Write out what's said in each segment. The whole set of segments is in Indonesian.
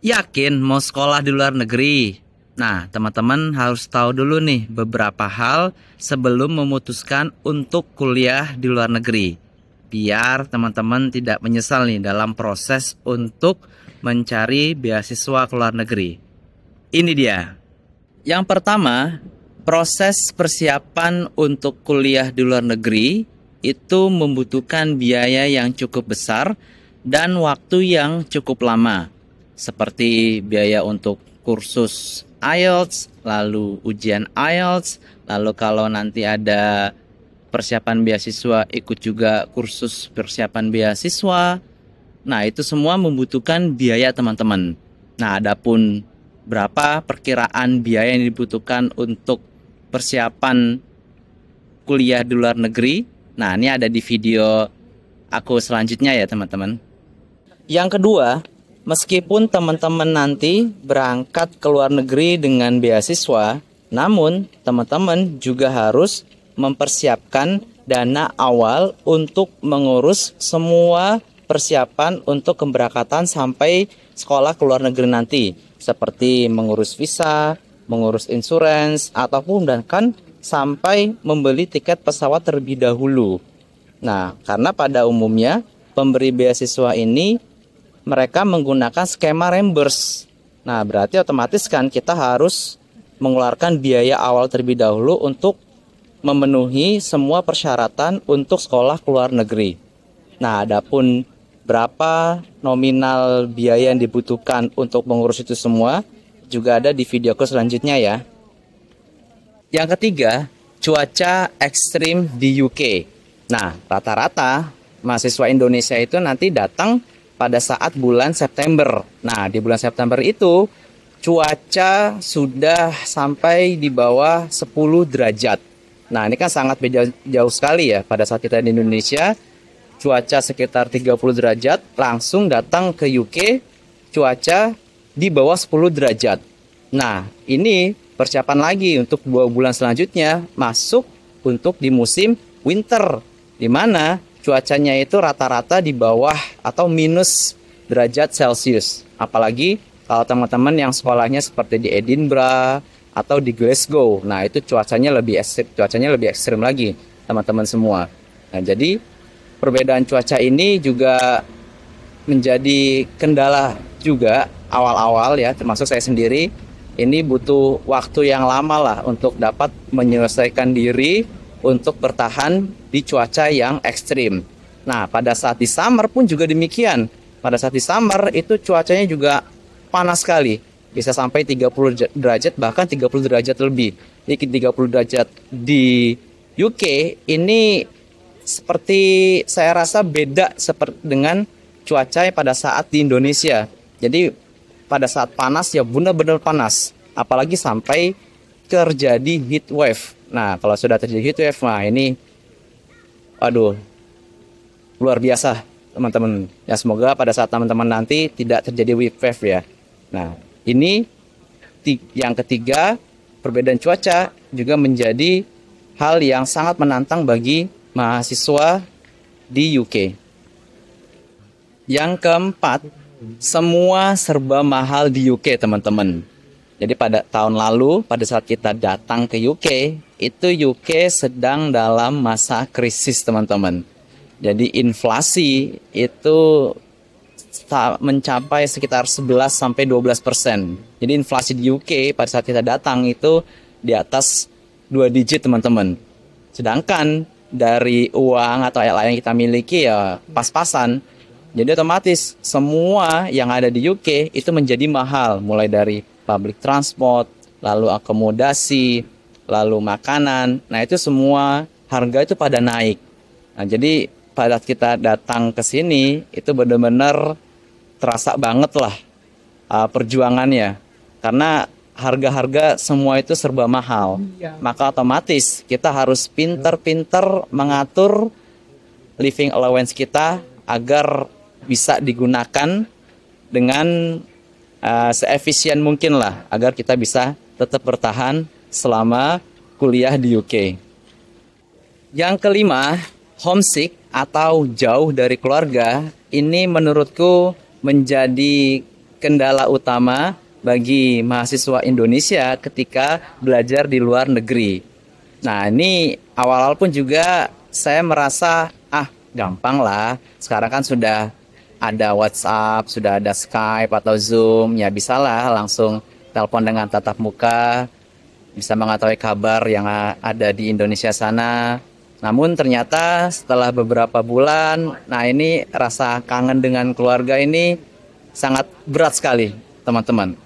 Yakin mau sekolah di luar negeri? Nah, teman-teman harus tahu dulu nih beberapa hal sebelum memutuskan untuk kuliah di luar negeri. Biar teman-teman tidak menyesal nih dalam proses untuk mencari beasiswa ke luar negeri. Ini dia. Yang pertama, proses persiapan untuk kuliah di luar negeri itu membutuhkan biaya yang cukup besar dan waktu yang cukup lama, seperti biaya untuk kursus IELTS, lalu ujian IELTS, lalu kalau nanti ada persiapan beasiswa ikut juga kursus persiapan beasiswa. Nah, itu semua membutuhkan biaya teman-teman. Nah, adapun berapa perkiraan biaya yang dibutuhkan untuk persiapan kuliah di luar negeri, nah ini ada di video aku selanjutnya ya teman-teman. Yang kedua, meskipun teman-teman nanti berangkat ke luar negeri dengan beasiswa, namun teman-teman juga harus mempersiapkan dana awal untuk mengurus semua persiapan untuk keberangkatan sampai sekolah ke luar negeri nanti, seperti mengurus visa, mengurus insurans, ataupun bahkan sampai membeli tiket pesawat terlebih dahulu. Nah, karena pada umumnya pemberi beasiswa ini mereka menggunakan skema reimburse. Nah, berarti otomatis kan kita harus mengeluarkan biaya awal terlebih dahulu untuk memenuhi semua persyaratan untuk sekolah ke luar negeri. Nah, adapun berapa nominal biaya yang dibutuhkan untuk mengurus itu semua juga ada di videoku selanjutnya ya. Yang ketiga, cuaca ekstrim di UK. Nah, rata-rata mahasiswa Indonesia itu nanti datang pada saat bulan September. Nah, di bulan September itu cuaca sudah sampai di bawah 10 derajat. Nah, ini kan sangat beda jauh sekali ya. Pada saat kita di Indonesia, cuaca sekitar 30 derajat, langsung datang ke UK, cuaca di bawah 10 derajat. Nah, ini persiapan lagi untuk 2 bulan selanjutnya masuk untuk di musim winter, di mana cuacanya itu rata-rata di bawah atau minus derajat Celcius. Apalagi kalau teman-teman yang sekolahnya seperti di Edinburgh atau di Glasgow. Nah, itu cuacanya lebih ekstrim lagi, teman-teman semua. Nah, jadi perbedaan cuaca ini juga menjadi kendala juga awal-awal ya, termasuk saya sendiri. Ini butuh waktu yang lama lah untuk dapat menyelesaikan diri untuk bertahan di cuaca yang ekstrim. Nah, pada saat di summer pun juga demikian. Pada saat di summer itu cuacanya juga panas sekali. Bisa sampai 30 derajat, bahkan 30 derajat lebih. Jadi 30 derajat di UK ini seperti saya rasa beda seperti dengan cuaca pada saat di Indonesia. Jadi pada saat panas ya benar-benar panas. Apalagi sampai terjadi heat wave. Nah, kalau sudah terjadi heat wave, nah ini waduh, luar biasa teman-teman. Ya semoga pada saat teman-teman nanti tidak terjadi heat wave ya. Nah, ini yang ketiga, perbedaan cuaca juga menjadi hal yang sangat menantang bagi mahasiswa di UK. Yang keempat, semua serba mahal di UK teman-teman. Jadi pada tahun lalu, pada saat kita datang ke UK, itu UK sedang dalam masa krisis teman-teman. Jadi inflasi itu mencapai sekitar 11-12%. Jadi inflasi di UK pada saat kita datang itu di atas 2 digit teman-teman. Sedangkan dari uang atau lain yang kita miliki ya pas-pasan. Jadi otomatis semua yang ada di UK itu menjadi mahal. Mulai dari public transport, lalu akomodasi, lalu makanan. Nah itu semua harga itu pada naik. Nah jadi pada saat kita datang ke sini itu benar-benar terasa banget lah perjuangannya. Karena harga-harga semua itu serba mahal. Maka otomatis kita harus pinter-pinter mengatur living allowance kita agar bisa digunakan dengan seefisien mungkin lah. Agar kita bisa tetap bertahan selama kuliah di UK. Yang kelima, homesick atau jauh dari keluarga. Ini menurutku menjadi kendala utama bagi mahasiswa Indonesia ketika belajar di luar negeri. Nah, ini awal-awal pun juga saya merasa, gampang lah. Sekarang kan sudah ada WhatsApp, sudah ada Skype atau Zoom, ya bisalah langsung telepon dengan tatap muka, bisa mengetahui kabar yang ada di Indonesia sana. Namun ternyata setelah beberapa bulan, nah ini rasa kangen dengan keluarga ini sangat berat sekali, teman-teman.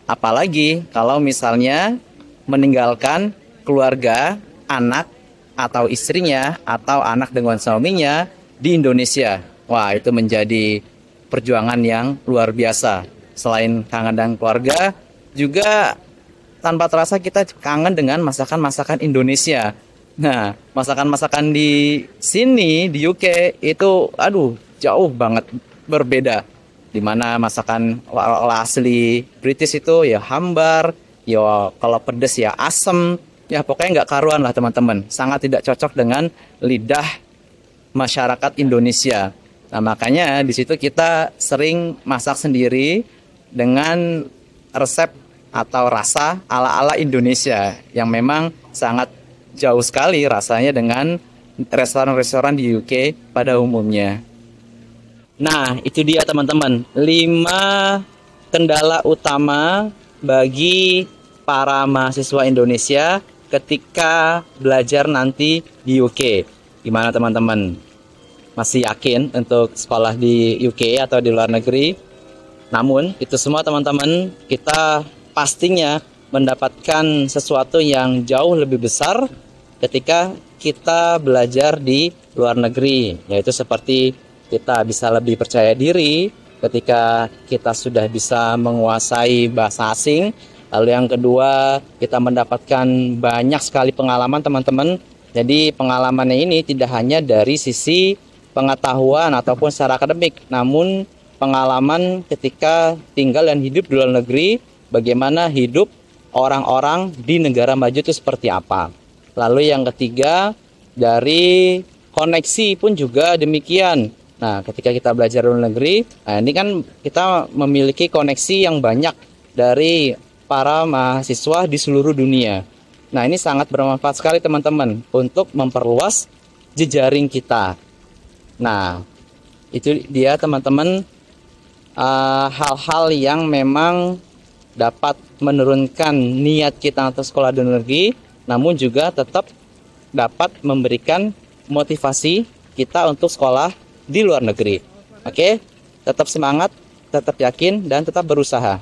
Apalagi kalau misalnya meninggalkan keluarga, anak atau istrinya atau anak dengan suaminya di Indonesia. Wah, itu menjadi perjuangan yang luar biasa. Selain kangen dengan keluarga, juga tanpa terasa kita kangen dengan masakan-masakan Indonesia. Nah, masakan-masakan di sini, di UK, itu jauh banget berbeda. Dimana masakan asli British itu ya hambar, ya kalau pedes ya asem, ya pokoknya nggak karuan lah teman-teman. Sangat tidak cocok dengan lidah masyarakat Indonesia. Nah, makanya di situ kita sering masak sendiri dengan resep atau rasa ala-ala Indonesia yang memang sangat jauh sekali rasanya dengan restoran-restoran di UK pada umumnya. Nah, itu dia teman-teman, 5 kendala utama bagi para mahasiswa Indonesia ketika belajar nanti di UK. Gimana teman-teman? Masih yakin untuk sekolah di UK atau di luar negeri? Namun, itu semua teman-teman, kita pastinya mendapatkan sesuatu yang jauh lebih besar ketika kita belajar di luar negeri, yaitu seperti kita bisa lebih percaya diri ketika kita sudah bisa menguasai bahasa asing. Lalu yang kedua, kita mendapatkan banyak sekali pengalaman teman-teman. Jadi pengalamannya ini tidak hanya dari sisi pengetahuan ataupun secara akademik, namun pengalaman ketika tinggal dan hidup di luar negeri, bagaimana hidup orang-orang di negara maju itu seperti apa. Lalu yang ketiga, dari koneksi pun juga demikian. Nah, ketika kita belajar di luar negeri, nah ini kan kita memiliki koneksi yang banyak dari para mahasiswa di seluruh dunia. Nah, ini sangat bermanfaat sekali teman-teman untuk memperluas jejaring kita. Nah, itu dia teman-teman, hal-hal yang memang dapat menurunkan niat kita untuk sekolah di luar negeri, namun juga tetap dapat memberikan motivasi kita untuk sekolah di luar negeri. Oke, tetap semangat, tetap yakin, dan tetap berusaha.